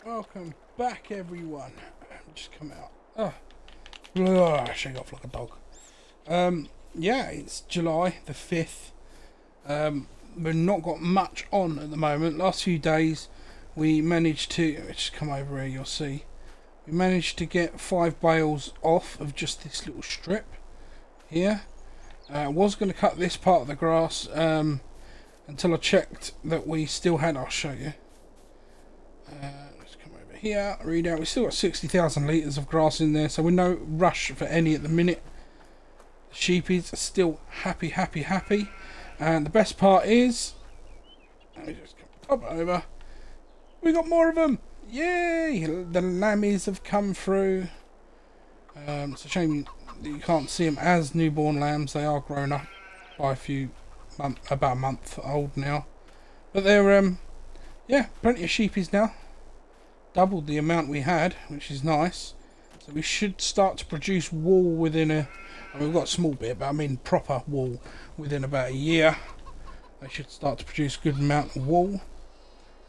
Welcome back, everyone. Just come out. Oh, shake off like a dog. Yeah, it's July the 5th. We've not got much on at the moment. Last few days, we managed to just come over here. You'll see. We managed to get 5 bales off of just this little strip here. I was going to cut this part of the grass until I checked that we still had. I'll show you. Let's come over here. Read out. We still got 60,000 litres of grass in there, so we're no rush for any at the minute. The sheepies are still happy. And the best part is, let me just pop over. We got more of them. Yay! The lammies have come through. It's a shame that you can't see them as newborn lambs. They are grown up by a few about a month old now. But they're yeah, plenty of sheepies now. Doubled the amount we had, which is nice. So we should start to produce wool within we've got a small bit, but I mean proper wool within about a year. They should start to produce a good amount of wool.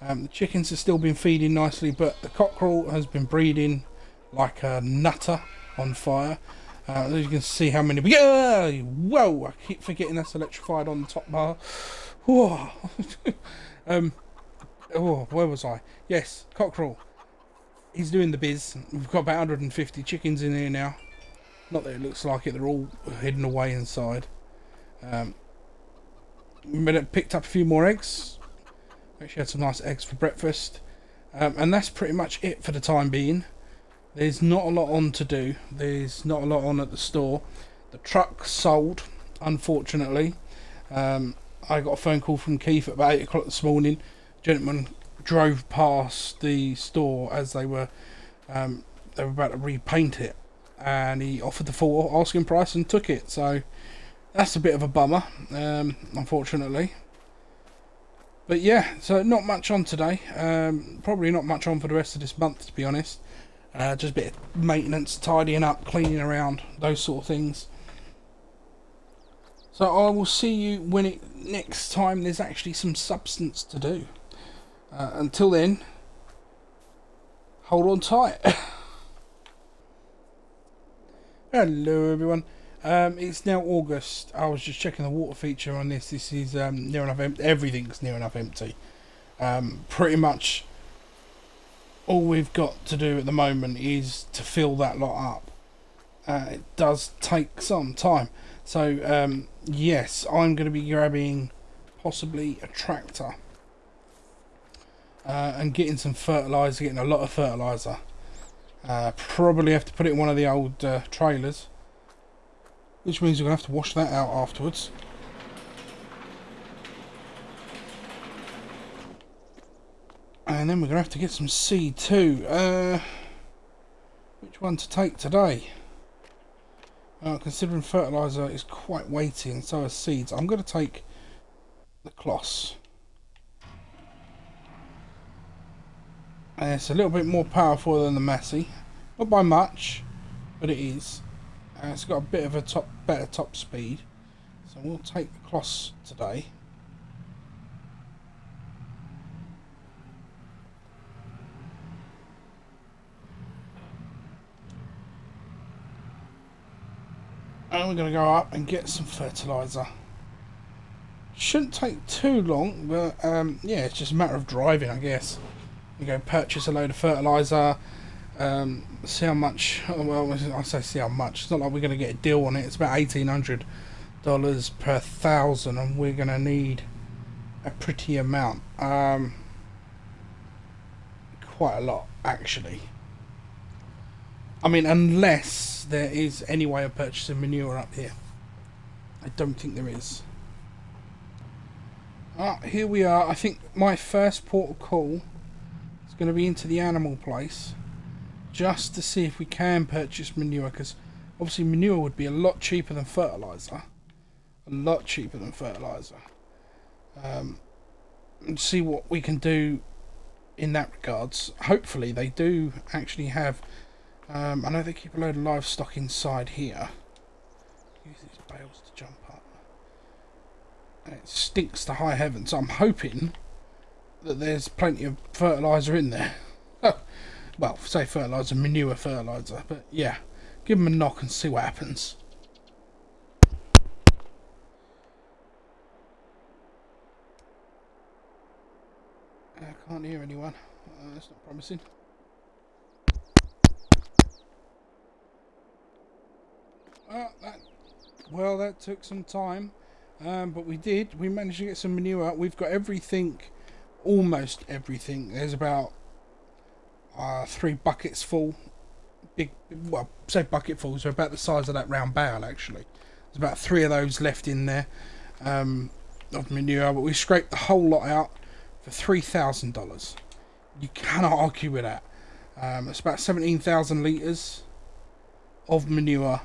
The chickens have still been feeding nicely, but the cockerel has been breeding like a nutter on fire. As you can see how many we get. Whoa! I keep forgetting that's electrified on the top bar. Whoa. Oh, where was I? Yes, cockerel. He's doing the biz. We've got about 150 chickens in here now. Not that it looks like it, they're all hidden away inside. We picked up a few more eggs. Actually had some nice eggs for breakfast. And that's pretty much it for the time being. There's not a lot on to do. There's not a lot on at the store. The truck sold, unfortunately. I got a phone call from Keith at about 8 o'clock this morning. Gentleman drove past the store as they were about to repaint it, and he offered the full asking price and took it. So that's a bit of a bummer, unfortunately. But yeah, so not much on today. Probably not much on for the rest of this month, to be honest. Just a bit of maintenance, tidying up, cleaning around, those sort of things. So I will see you when next time there's actually some substance to do. Until then, hold on tight. Hello everyone. It's now August. I was just checking the water feature on this. This is near enough empty. Everything's near enough empty. Pretty much all we've got to do at the moment is to fill that lot up. It does take some time. So yes, I'm going to be grabbing possibly a tractor. And getting some fertiliser, getting a lot of fertiliser. Probably have to put it in one of the old trailers, which means we're going to have to wash that out afterwards. And then we're going to have to get some seed too. Which one to take today? Considering fertiliser is quite weighty and so are seeds, I'm going to take the cloths. It's a little bit more powerful than the Massey, not by much, but it is. It's got a bit of a better top speed, so we'll take the cloths today. And we're going to go up and get some fertiliser. Shouldn't take too long, but yeah, it's just a matter of driving, I guess. You go purchase a load of fertiliser, see how much, well I say see how much, it's not like we're going to get a deal on it. It's about $1,800 per 1,000 and we're going to need a pretty amount, quite a lot actually. I mean, unless there is any way of purchasing manure up here. I don't think there is. Here we are. I think my first port of call going to be into the animal place just to see if we can purchase manure, because obviously manure would be a lot cheaper than fertiliser, and see what we can do in that regards. Hopefully they do actually have I know they keep a load of livestock inside here. Use these bales to jump up, and it stinks to high heaven, so I'm hoping that there's plenty of fertiliser in there. Well, say fertiliser, manure fertiliser. But yeah, give them a knock and see what happens. I can't hear anyone. That's not promising. Well, that took some time, but we did. We managed to get some manure. We've got everything, almost everything. There's about 3 buckets full. Big, well, say bucketfuls. They're about the size of that round bale, actually. There's about 3 of those left in there of manure, but we scraped the whole lot out for $3,000. You cannot argue with that. It's about 17,000 litres of manure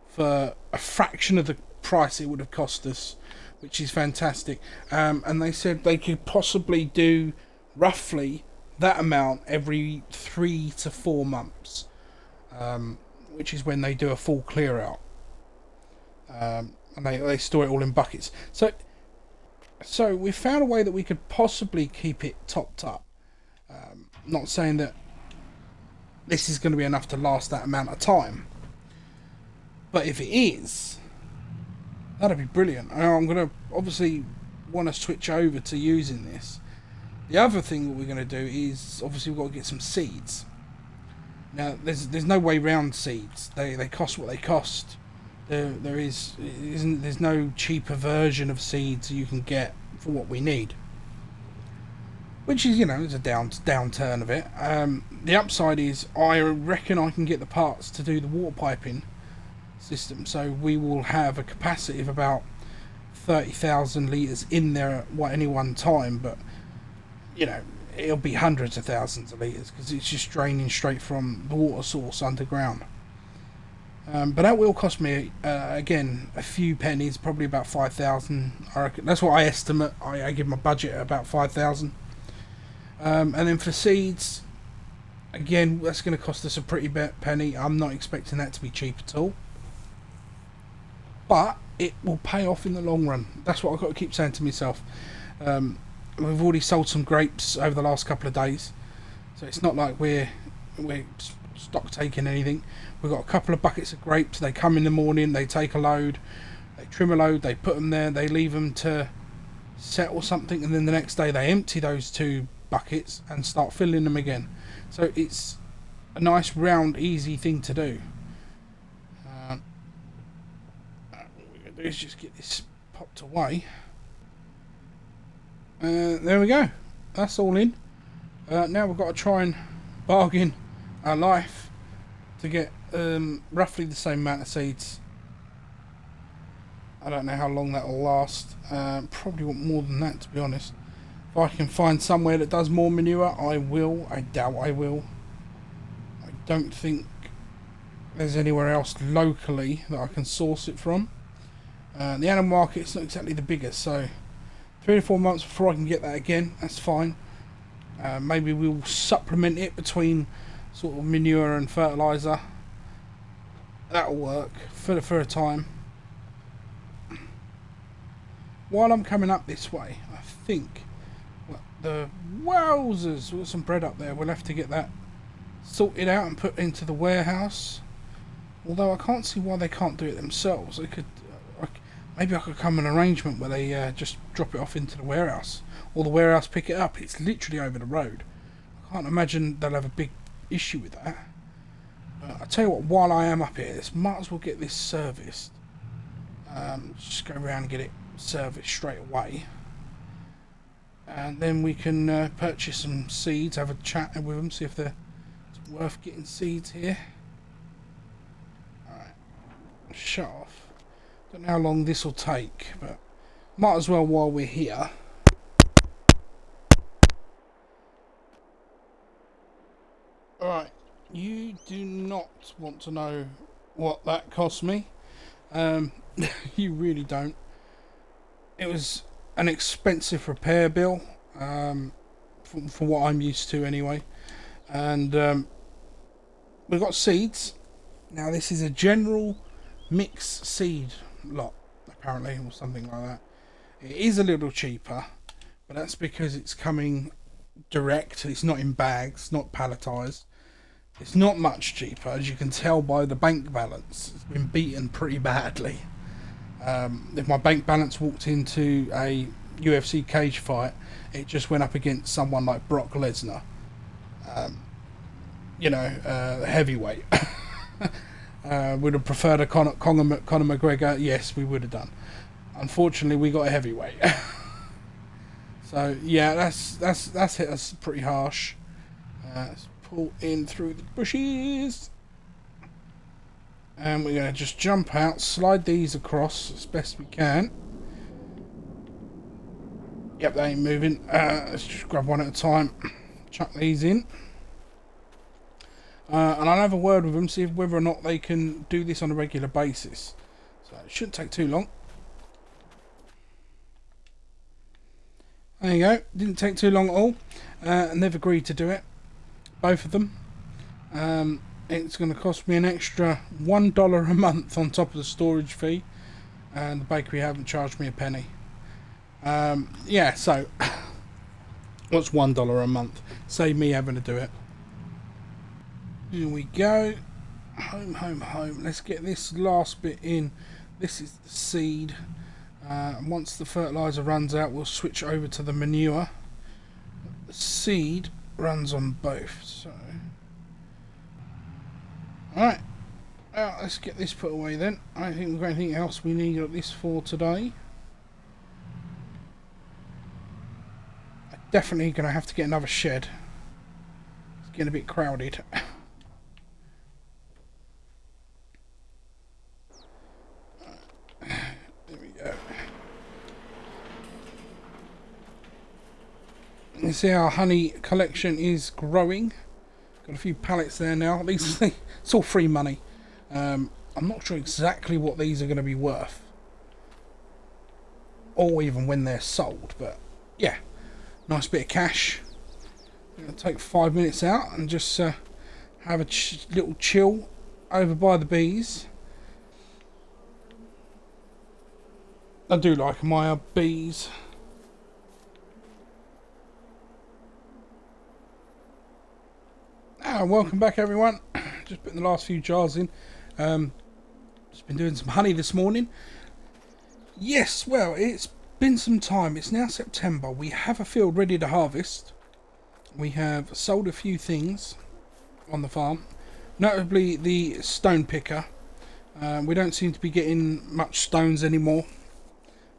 for a fraction of the price it would have cost us, which is fantastic. And they said they could possibly do roughly that amount every 3 to 4 months, which is when they do a full clear out. And they store it all in buckets. So we found a way that we could possibly keep it topped up. Not saying that this is going to be enough to last that amount of time, but if it is, that'd be brilliant. I'm going to obviously want to switch over to using this. The other thing that we're going to do is obviously we've got to get some seeds. Now there's no way round seeds. They cost what they cost. There's no cheaper version of seeds you can get for what we need, which is, it's a downturn of it. The upside is I reckon I can get the parts to do the water piping system, so we will have a capacity of about 30,000 litres in there at any one time, but it'll be hundreds of thousands of litres because it's just draining straight from the water source underground. But that will cost me again a few pennies, probably about 5,000. I reckon that's what I estimate. I give my budget at about 5,000. And then for seeds, again, that's going to cost us a pretty penny. I'm not expecting that to be cheap at all, but it will pay off in the long run. That's what I've got to keep saying to myself. We've already sold some grapes over the last couple of days, so it's not like we're stock taking anything. We've got a couple of buckets of grapes. They come in the morning, they take a load, they trim a load, they put them there, they leave them to set or something, and then the next day they empty those 2 buckets and start filling them again. So it's a nice round easy thing to do. What we're going to do is just get this popped away. There we go, that's all in. Now we've got to try and bargain our life to get roughly the same amount of seeds. I don't know how long that will last. Probably want more than that, to be honest. If I can find somewhere that does more manure, I will. I doubt I will. I don't think there's anywhere else locally that I can source it from. The animal market's not exactly the biggest, so 3 to 4 months before I can get that again, that's fine. Maybe we'll supplement it between sort of manure and fertiliser. That'll work for a time. While I'm coming up this way, I think the wowzers, we've got some bread up there. We'll have to get that sorted out and put into the warehouse. Although I can't see why they can't do it themselves. They could, maybe I could come an arrangement where they just drop it off into the warehouse, or the warehouse pick it up. It's literally over the road. I can't imagine they'll have a big issue with that. I'll tell you what, while I am up here, might as well get this serviced. Just go around and get it serviced straight away, and then we can purchase some seeds, have a chat with them, see if it's worth getting seeds here. Alright, shut off. Don't know how long this will take, but might as well while we're here. Alright, you do not want to know what that cost me. You really don't. It was an expensive repair bill, for what I'm used to anyway. And we've got seeds. Now this is a general mix seed lot, apparently, or something like that. It is a little cheaper, but that's because it's coming direct. It's not in bags, not palletized. It's not much cheaper, as you can tell by the bank balance. It's been beaten pretty badly. If my bank balance walked into a UFC cage fight, it just went up against someone like Brock Lesnar. Heavyweight. Would have preferred a Conor McGregor. Yes, we would have done. Unfortunately, we got a heavyweight. So yeah, that's hit us pretty harsh. Let's pull in through the bushes, and we're gonna just jump out, slide these across as best we can. Yep, they ain't moving. Let's just grab one at a time, chuck these in, and I'll have a word with them, see whether or not they can do this on a regular basis. So it shouldn't take too long. There you go. Didn't take too long at all. And they've agreed to do it. Both of them. It's going to cost me an extra $1 a month on top of the storage fee. And the bakery haven't charged me a penny. Yeah, so what's $1 a month? Save me having to do it. Here we go. Home, home, home. Let's get this last bit in. This is the seed. Once the fertilizer runs out, we'll switch over to the manure. The seed runs on both. So, alright, well, let's get this put away then. I don't think we've got anything else we need this for today. I'm definitely going to have to get another shed. It's getting a bit crowded. You see our honey collection is growing. Got a few pallets there now. These it's all free money. I'm not sure exactly what these are going to be worth, or even when they're sold. But yeah, nice bit of cash. I'm going to take 5 minutes out and just have a little chill over by the bees. I do like my bees. Welcome back, everyone. Just putting the last few jars in. Just been doing some honey this morning. Yes, well, it's been some time. It's now September. We have a field ready to harvest. We have sold a few things on the farm, notably the stone picker. We don't seem to be getting much stones anymore,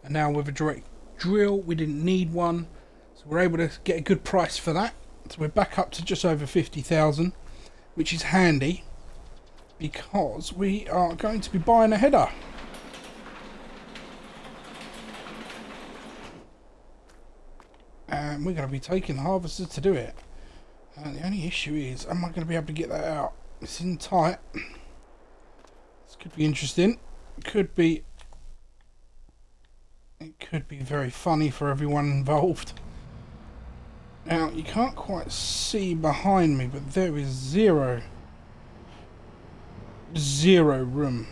and now with a direct drill, we didn't need one, so we're able to get a good price for that. So we're back up to just over 50,000, which is handy because we are going to be buying a header. And we're going to be taking the harvester to do it. The only issue is, am I going to be able to get that out? It's in tight. This could be interesting. It could be very funny for everyone involved. Now, you can't quite see behind me, but there is zero room.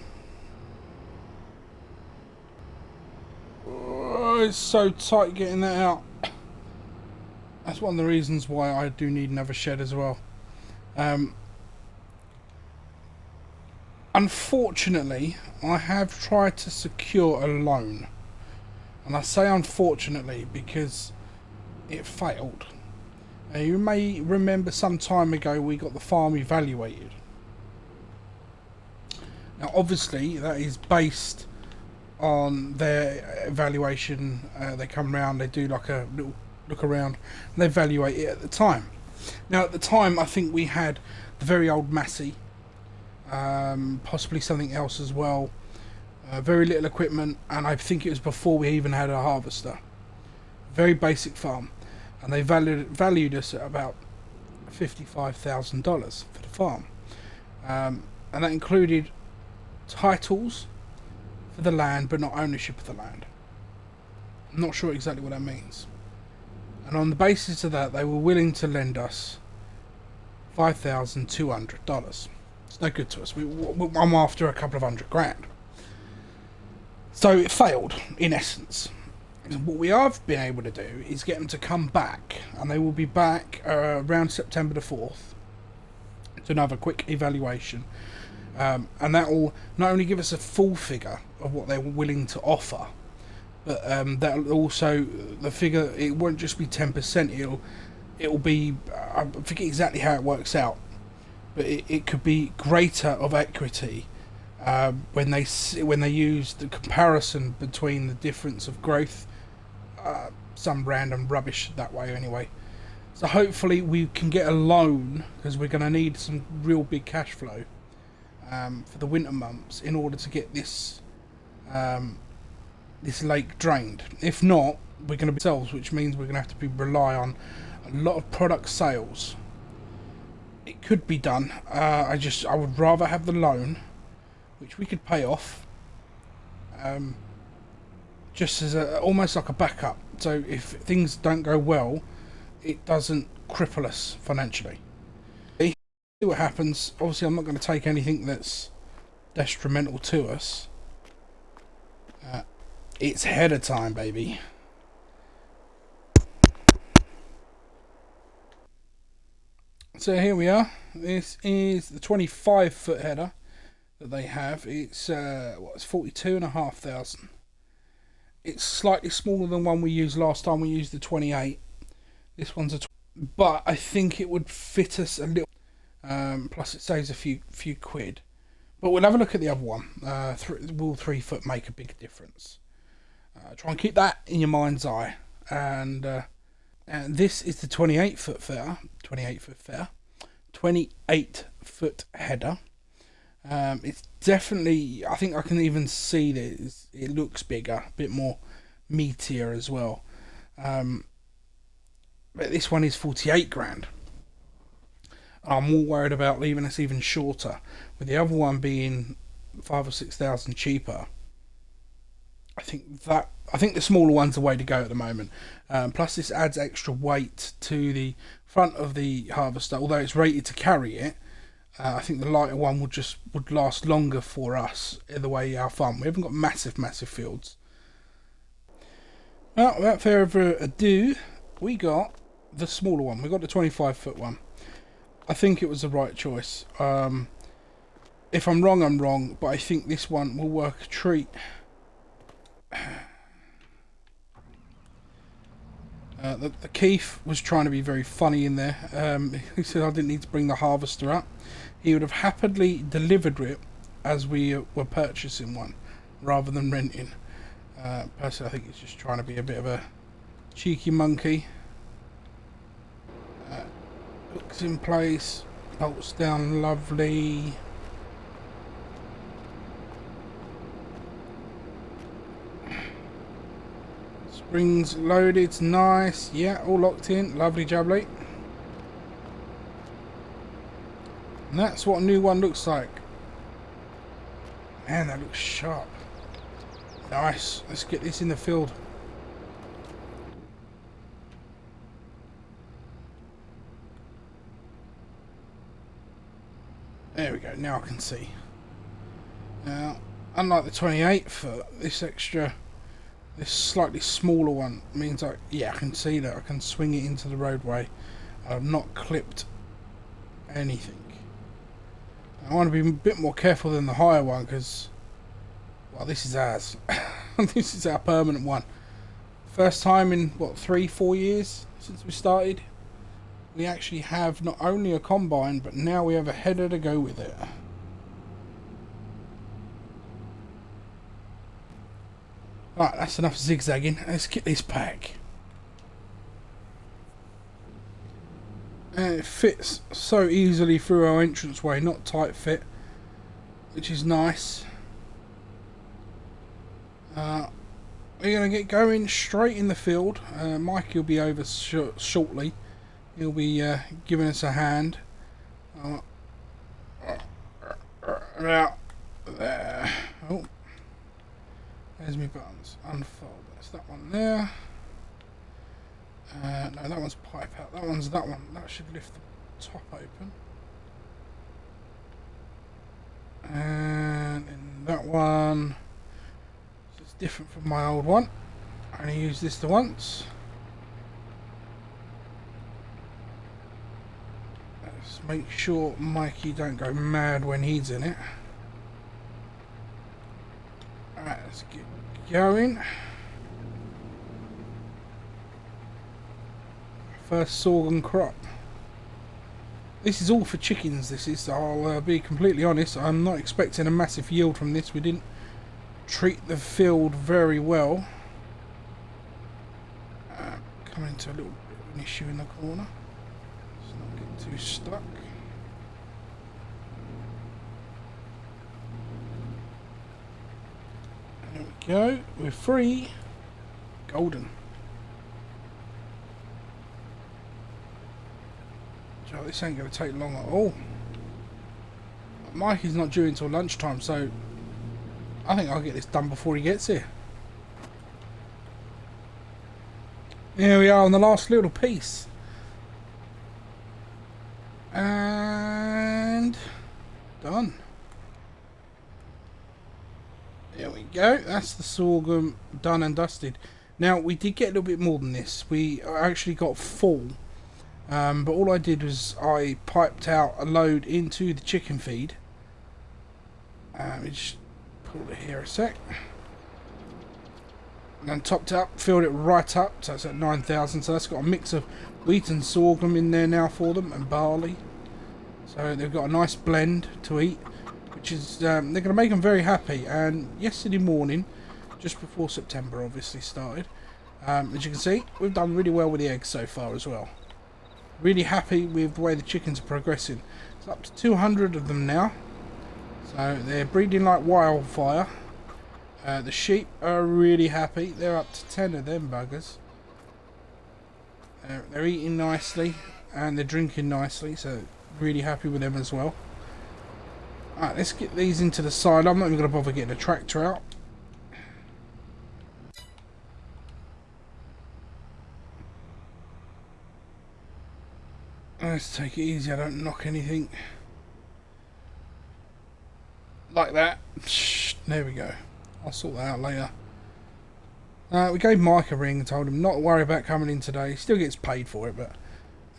Oh, it's so tight getting that out. That's one of the reasons why I do need another shed as well. Unfortunately, I have tried to secure a loan. And I say unfortunately because it failed. You may remember some time ago we got the farm evaluated. Now obviously that is based on their evaluation. They come around, they do like a little look around, and they evaluate it at the time. Now at the time I think we had the very old Massey, possibly something else as well, very little equipment, and I think it was before we even had a harvester. Very basic farm. And they valued us at about $55,000 for the farm, and that included titles for the land, but not ownership of the land. I'm not sure exactly what that means. And on the basis of that, they were willing to lend us $5,200. It's no good to us. I'm after a couple of $100 grand. So it failed in essence. What we have been able to do is get them to come back, and they will be back around September the 4th to another quick evaluation. And that will not only give us a full figure of what they're willing to offer, but that'll also, the figure, it won't just be 10%, it'll be, I forget exactly how it works out, but it could be greater of equity when they use the comparison between the difference of growth, some random rubbish that way anyway. So hopefully we can get a loan, because we're going to need some real big cash flow for the winter months in order to get this this lake drained. If not, we're going to be ourselves, which means we're going to have to rely on a lot of product sales. It could be done. I would rather have the loan, which we could pay off, just as almost like a backup. So if things don't go well, it doesn't cripple us financially. See what happens. Obviously, I'm not going to take anything that's detrimental to us. It's header time, baby. So here we are. This is the 25-foot header that they have. It's it's 42,500. It's slightly smaller than one we used last time. We used the 28. This one's but I think it would fit us a little. Plus, it saves a few quid. But we'll have a look at the other one. Will 3-foot make a big difference? Try and keep that in your mind's eye. And this is the 28-foot fair. 28-foot header. It's definitely, I think I can even see that it looks bigger, a bit more meatier as well. But this one is 48 grand. I'm more worried about leaving us even shorter, with the other one being 5,000 or 6,000 cheaper. I think the smaller one's the way to go at the moment. Plus, this adds extra weight to the front of the harvester. Although it's rated to carry it, I think the lighter one would last longer for us. The way our farm, we haven't got massive fields. Well, without further ado, we got the smaller one. We got the 25-foot one. I think it was the right choice. If I'm wrong, I'm wrong. But I think this one will work a treat. The Keith was trying to be very funny in there. He said I didn't need to bring the harvester up. He would have happily delivered it as we were purchasing one, rather than renting. Personally, I think he's just trying to be a bit of a cheeky monkey. Hooks in place, bolts down lovely. Springs loaded, nice. Yeah, all locked in, lovely jubbly. And that's what a new one looks like. Man, that looks sharp. Nice, let's get this in the field. There we go, now I can see. Now, unlike the 28-foot, this slightly smaller one means I can see that I can swing it into the roadway. I've not clipped anything. I want to be a bit more careful than the higher one because, well, this is ours. This is our permanent one. First time in, what, 3-4 years since we started. We actually have not only a combine, but now we have a header to go with it. Right, that's enough zigzagging. Let's get this back. And it fits so easily through our entranceway, not tight fit, which is nice. We're going to get going straight in the field. Mike will be over shortly. He'll be giving us a hand. About there. Oh, there's my buttons. Unfold. That's that one there. No, that one's pipe out. That one's that one. That should lift the top open. And in that one, it's different from my old one. I only use this the once. Let's make sure Mikey don't go mad when he's in it. Alright, let's get going. First sorghum crop. This is all for chickens, this is. I'll be completely honest, I'm not expecting a massive yield from this. We didn't treat the field very well. Coming to a little bit of an issue in the corner. Let's not get too stuck. There we go, we're free. Golden. Oh, this ain't going to take long at all. Mikey's not due until lunchtime, so I think I'll get this done before he gets here. Here we are on the last little piece. And done. There we go. That's the sorghum done and dusted. Now, we did get a little bit more than this. We actually got full. But all I did was I piped out a load into the chicken feed. Let me just pull it here a sec. And then topped it up, filled it right up, so it's at 9,000. So that's got a mix of wheat and sorghum in there now for them, and barley. So they've got a nice blend to eat, which is they're going to make them very happy. And yesterday morning, just before September obviously started, as you can see, we've done really well with the eggs so far as well. Really happy with the way the chickens are progressing. It's up to 200 of them now, so they're breeding like wildfire. The sheep are really happy. They're up to 10 of them buggers. They're eating nicely and they're drinking nicely, so really happy with them as well. Alright, let's get these into the silo. I'm not even going to bother getting a tractor out. Let's take it easy, I don't knock anything. Like that. There we go. I'll sort that out later. We gave Mike a ring and told him not to worry about coming in today. He still gets paid for it, but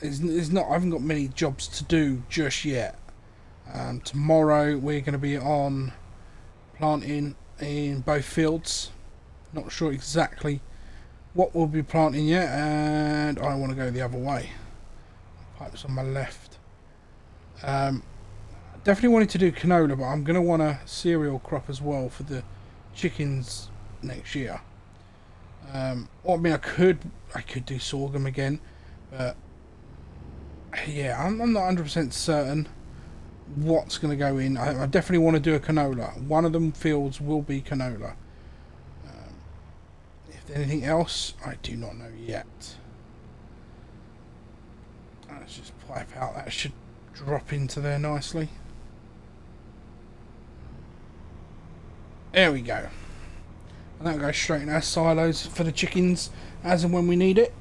it's not. I haven't got many jobs to do just yet. Tomorrow we're going to be on planting in both fields. Not sure exactly what we'll be planting yet, and I want to go the other way. Pipes on my left. Definitely wanted to do canola, but I'm going to want a cereal crop as well for the chickens next year. Or, I mean, I could do sorghum again, but yeah, I'm not 100% certain what's going to go in. I definitely want to do a canola. One of them fields will be canola. If there's anything else, I do not know yet. Let's just pipe out. That should drop into there nicely. There we go. And that'll go straight in our silos for the chickens as and when we need it.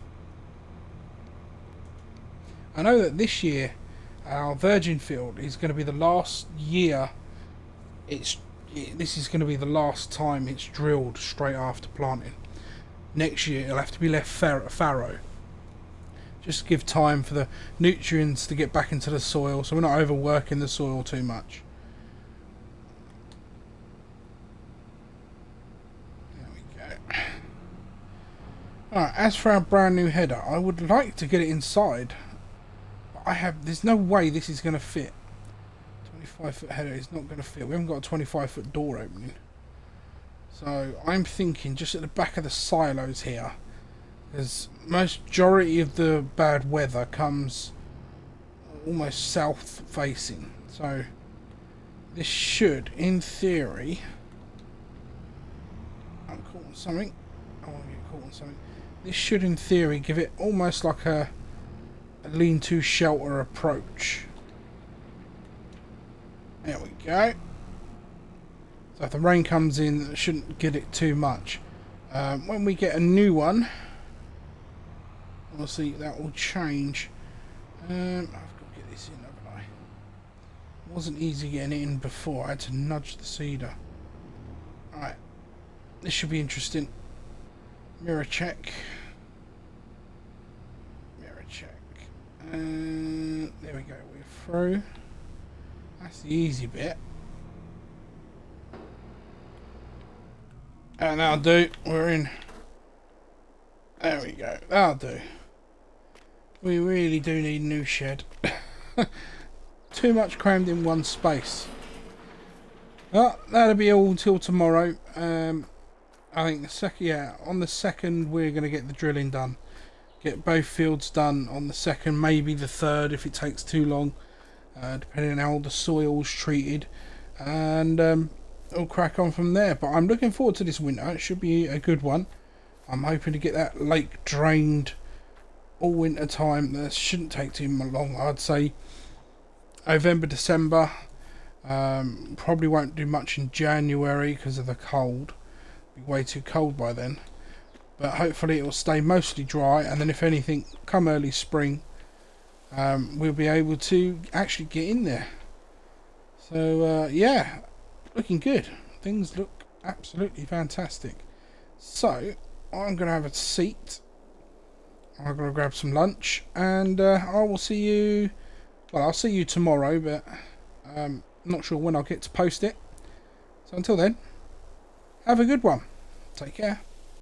I know that this year our virgin field is going to be the last year. This is going to be the last time it's drilled straight after planting. Next year it'll have to be left fallow. Just give time for the nutrients to get back into the soil, so we're not overworking the soil too much. There we go. Alright, as for our brand new header, I would like to get it inside. But there's no way this is going to fit. 25-foot header is not going to fit. We haven't got a 25-foot door opening. So I'm thinking just at the back of the silos here. Because majority of the bad weather comes almost south facing. So this should, in theory... I'm caught on something. I want to get caught on something. This should, in theory, give it almost like a lean-to shelter approach. There we go. So if the rain comes in, it shouldn't get it too much. When we get a new one... we'll see, that will change. I've got to get this in, haven't I? It wasn't easy getting it in before. I had to nudge the cedar. Alright. This should be interesting. Mirror check. Mirror check. And there we go. We're through. That's the easy bit. And that'll do. We're in. There we go. That'll do. We really do need a new shed. Too much crammed in one space. Well, that'll be all until tomorrow. I think on the second we're going to get the drilling done. Get both fields done on the second, maybe the third if it takes too long, depending on how the soil's treated. And we'll crack on from there. But I'm looking forward to this winter. It should be a good one. I'm hoping to get that lake drained all winter time. That shouldn't take too long. I'd say November, December. Probably won't do much in January because of the cold. Be way too cold by then. But hopefully it will stay mostly dry, and then if anything, come early spring, we'll be able to actually get in there. So yeah, looking good. Things look absolutely fantastic. So I'm going to have a seat. I'm going to grab some lunch, and I will see you. Well, I'll see you tomorrow, but not sure when I'll get to post it. So until then, have a good one. Take care.